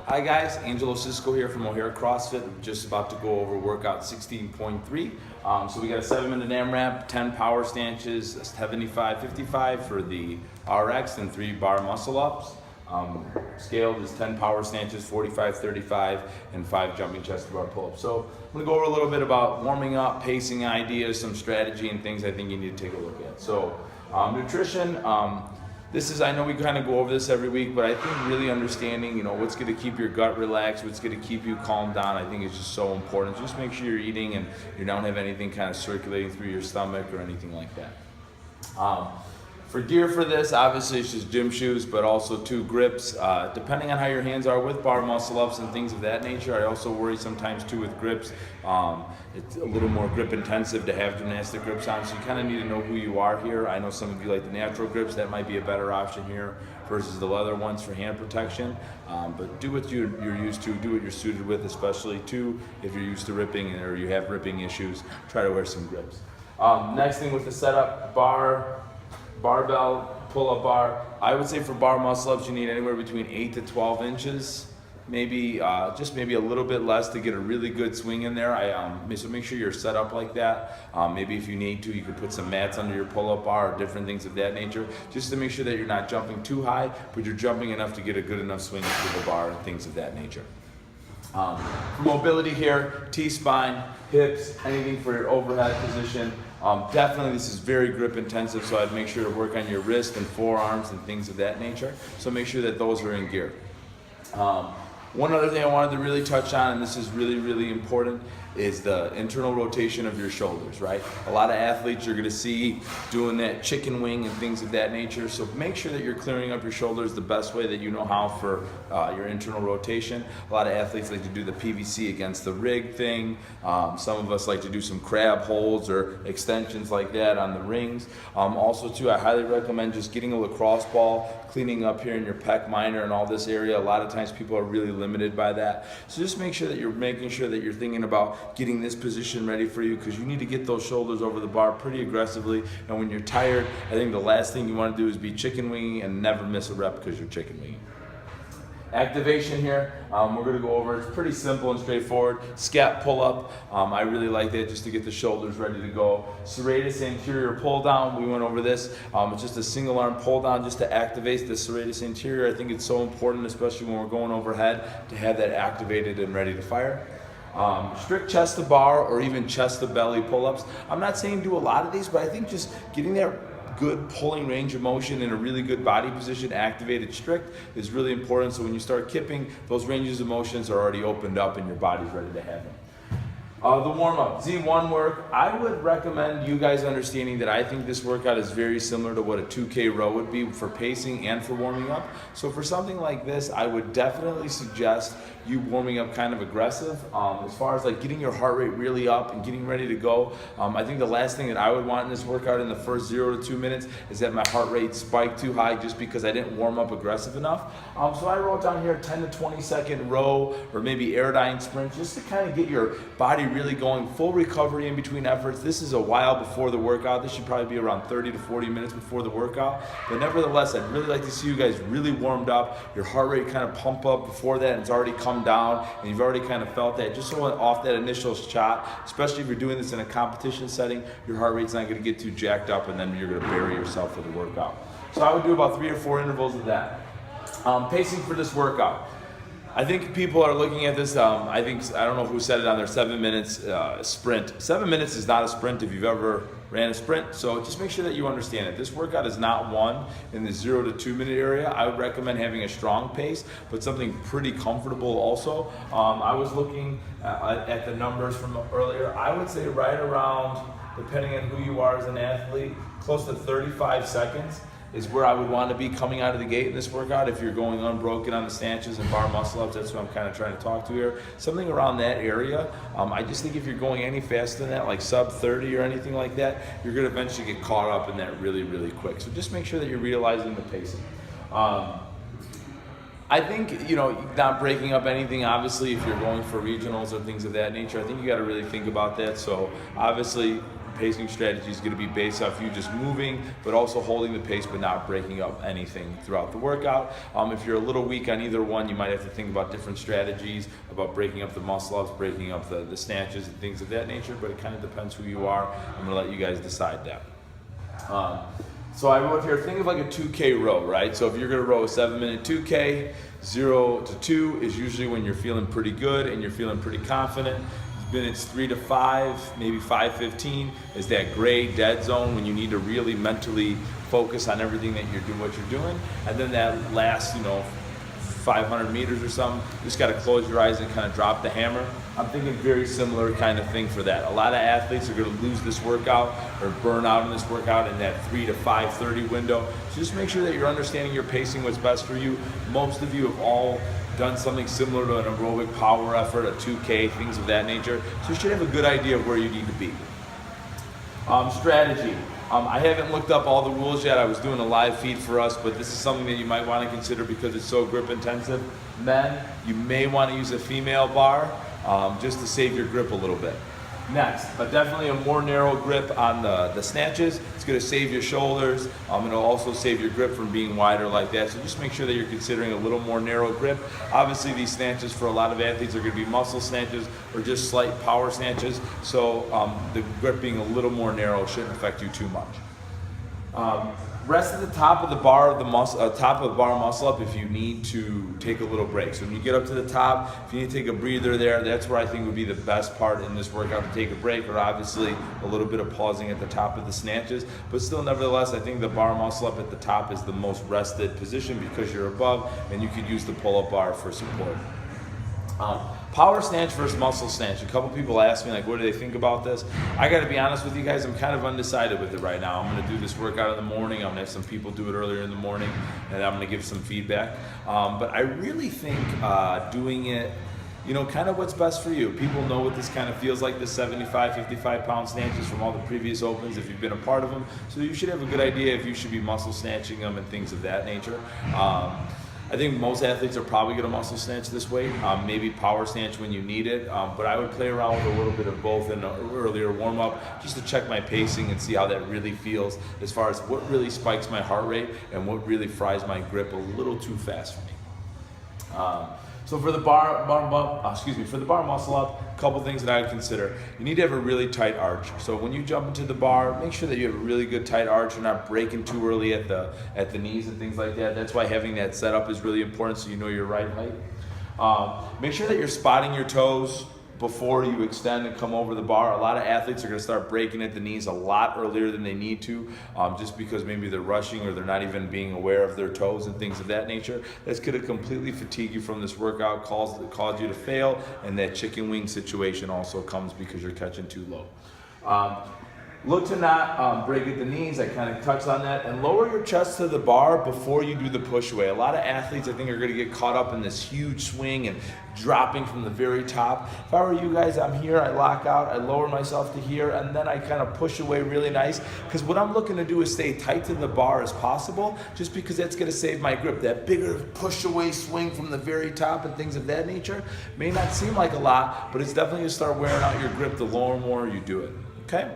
Hi guys, Angelo Cisco here from O'Hare CrossFit. I'm just about to go over workout 16.3. So we got a 7-minute AMRAP, 10 power snatches, 75-55 for the RX, and 3 bar muscle ups. Scaled is 10 power snatches, 45-35, and 5 jumping chest to bar pull-ups. So I'm gonna go over a little bit about warming up, pacing ideas, some strategy, and things I think you need to take a look at. So nutrition. I know we kind of go over this every week, but I think really understanding, what's going to keep your gut relaxed, what's going to keep you calmed down, I think is just so important. Just make sure you're eating and you don't have anything kind of circulating through your stomach or anything like that. For gear for this, obviously it's just gym shoes, but also 2 grips. Depending on how your hands are with bar muscle ups and things of that nature, I also worry sometimes too with grips. It's a little more grip intensive to have gymnastic grips on, so you kind of need to know who you are here. I know some of you like the natural grips, that might be a better option here versus the leather ones for hand protection. But do what you're used to, do what you're suited with, especially too if you're used to ripping or you have ripping issues, try to wear some grips. Next thing with the setup, barbell, pull-up bar. I would say for bar muscle-ups, you need anywhere between 8 to 12 inches. Maybe maybe a little bit less to get a really good swing in there. So make sure you're set up like that. Maybe if you need to, you could put some mats under your pull-up bar or different things of that nature, just to make sure that you're not jumping too high, but you're jumping enough to get a good enough swing to the bar and things of that nature. For mobility here, T-spine, hips, anything for your overhead position. Definitely this is very grip intensive, so I'd make sure to work on your wrist and forearms and things of that nature. So make sure that those are in gear. One other thing I wanted to really touch on, and this is really, really important, is the internal rotation of your shoulders, right? A lot of athletes you're gonna see doing that chicken wing and things of that nature. So make sure that you're clearing up your shoulders the best way that you know how for your internal rotation. A lot of athletes like to do the PVC against the rig thing. Some of us like to do some crab holds or extensions like that on the rings. Also too, I highly recommend just getting a lacrosse ball, cleaning up here in your pec minor and all this area. A lot of times people are really limited by that. So just make sure that you're making sure that you're thinking about getting this position ready for you, because you need to get those shoulders over the bar pretty aggressively. And when you're tired, I think the last thing you want to do is be chicken winging and never miss a rep because you're chicken winging. Activation here, we're going to go over. It's pretty simple and straightforward. Scat pull up. I really like that just to get the shoulders ready to go. Serratus anterior pull down. We went over this. It's just a single arm pull down just to activate the serratus anterior. I think it's so important, especially when we're going overhead, to have that activated and ready to fire. Strict chest to bar or even chest to belly pull-ups. I'm not saying do a lot of these, but I think just getting that good pulling range of motion in a really good body position activated strict is really important. So when you start kipping, those ranges of motions are already opened up and your body's ready to have them. The warm-up, Z1 work, I would recommend you guys understanding that I think this workout is very similar to what a 2K row would be for pacing and for warming up. So for something like this, I would definitely suggest you warming up kind of aggressive. As far as like getting your heart rate really up and getting ready to go, I think the last thing that I would want in this workout in the first 0 to 2 minutes is that my heart rate spiked too high just because I didn't warm up aggressive enough. So I wrote down here 10 to 20 second row or maybe aerodyne sprint just to kind of get your body really going, full recovery in between efforts. This is a while before the workout. This should probably be around 30 to 40 minutes before the workout. But nevertheless, I'd really like to see you guys really warmed up, your heart rate kind of pump up before that, and it's already come down, and you've already kind of felt that. Just so off that initial shot, especially if you're doing this in a competition setting, your heart rate's not going to get too jacked up, and then you're going to bury yourself for the workout. So I would do about 3 or 4 intervals of that. Pacing for this workout. I think people are looking at this, I don't know who said it on their 7 minutes sprint. 7 minutes is not a sprint if you've ever ran a sprint, so just make sure that you understand it. This workout is not one in the 0 to 2 minute area. I would recommend having a strong pace, but something pretty comfortable also. I was looking at the numbers from earlier. I would say right around, depending on who you are as an athlete, close to 35 seconds is where I would want to be coming out of the gate in this workout. If you're going unbroken on the snatches and bar muscle ups, that's what I'm kind of trying to talk to here. Something around that area. I just think if you're going any faster than that, like sub 30 or anything like that, you're going to eventually get caught up in that really, really quick. So just make sure that you're realizing the pacing. I think, not breaking up anything, obviously, if you're going for regionals or things of that nature, I think you got to really think about that. So obviously, pacing strategy is going to be based off you just moving, but also holding the pace, but not breaking up anything throughout the workout. If you're a little weak on either one, you might have to think about different strategies, about breaking up the muscle ups, breaking up the snatches and things of that nature, but it kind of depends who you are. I'm going to let you guys decide that. So I wrote here, think of like a 2K row, right? So if you're gonna row a 7-minute 2K, 0 to 2 is usually when you're feeling pretty good and you're feeling pretty confident. Minutes 3 to 5, maybe 5:15 is that gray dead zone when you need to really mentally focus on everything that you're doing, what you're doing. And then that last, 500 meters or something, you just gotta close your eyes and kind of drop the hammer. I'm thinking very similar kind of thing for that. A lot of athletes are gonna lose this workout or burn out in this workout in that 3 to 5:30 window. So just make sure that you're understanding your pacing, what's best for you. Most of you have all done something similar to an aerobic power effort, a 2K, things of that nature. So you should have a good idea of where you need to be. Strategy. I haven't looked up all the rules yet. I was doing a live feed for us, but this is something that you might want to consider because it's so grip intensive. Men, you may want to use a female bar just to save your grip a little bit. Next, but definitely a more narrow grip on the snatches. It's going to save your shoulders. It'll also save your grip from being wider like that. So just make sure that you're considering a little more narrow grip. Obviously, these snatches for a lot of athletes are going to be muscle snatches or just slight power snatches. So the grip being a little more narrow shouldn't affect you too much. Rest at the top of the bar, top of the bar muscle up if you need to take a little break. So when you get up to the top, if you need to take a breather there, that's where I think would be the best part in this workout, to take a break, or obviously a little bit of pausing at the top of the snatches. But still, nevertheless, I think the bar muscle up at the top is the most rested position because you're above, and you could use the pull-up bar for support. Power snatch versus muscle snatch. A couple people ask me, like, what do they think about this? I gotta be honest with you guys, I'm kind of undecided with it right now. I'm gonna do this workout in the morning. I'm gonna have some people do it earlier in the morning, and I'm gonna give some feedback. But I really think doing it, kind of what's best for you. People know what this kind of feels like, the 75, 55 pound snatches from all the previous opens if you've been a part of them. So you should have a good idea if you should be muscle snatching them and things of that nature. I think most athletes are probably going to muscle snatch this weight, maybe power snatch when you need it, but I would play around with a little bit of both in an earlier warm-up just to check my pacing and see how that really feels as far as what really spikes my heart rate and what really fries my grip a little too fast for me. So for the bar muscle up, a couple things that I would consider. You need to have a really tight arch. So when you jump into the bar, make sure that you have a really good tight arch. You're not breaking too early at the knees and things like that. That's why having that setup is really important, so you know your right height. Make sure that you're spotting your toes before you extend and come over the bar. A lot of athletes are going to start breaking at the knees a lot earlier than they need to, just because maybe they're rushing or they're not even being aware of their toes and things of that nature. That's going to completely fatigue you from this workout, cause you to fail, and that chicken wing situation also comes because you're catching too low. Look to not break at the knees. I kind of touched on that. And lower your chest to the bar before you do the push away. A lot of athletes, I think, are going to get caught up in this huge swing and dropping from the very top. If I were you guys, I'm here, I lock out, I lower myself to here, and then I kind of push away really nice. Because what I'm looking to do is stay tight to the bar as possible, just because that's going to save my grip. That bigger push away swing from the very top and things of that nature may not seem like a lot, but it's definitely going to start wearing out your grip the more and more you do it. Okay?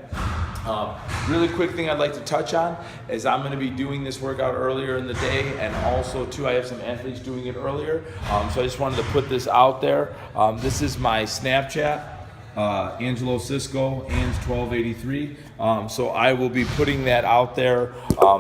Really quick thing I'd like to touch on is I'm going to be doing this workout earlier in the day, and also too I have some athletes doing it earlier, so I just wanted to put this out there. This is my Snapchat, Angelo Cisco, Ange1283. So I will be putting that out there,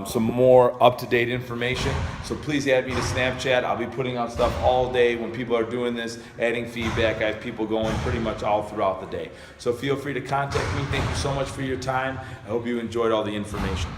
some more up-to-date information. So please add me to Snapchat. I'll be putting out stuff all day when people are doing this, adding feedback. I have people going pretty much all throughout the day. So feel free to contact me. Thank you so much for your time. I hope you enjoyed all the information.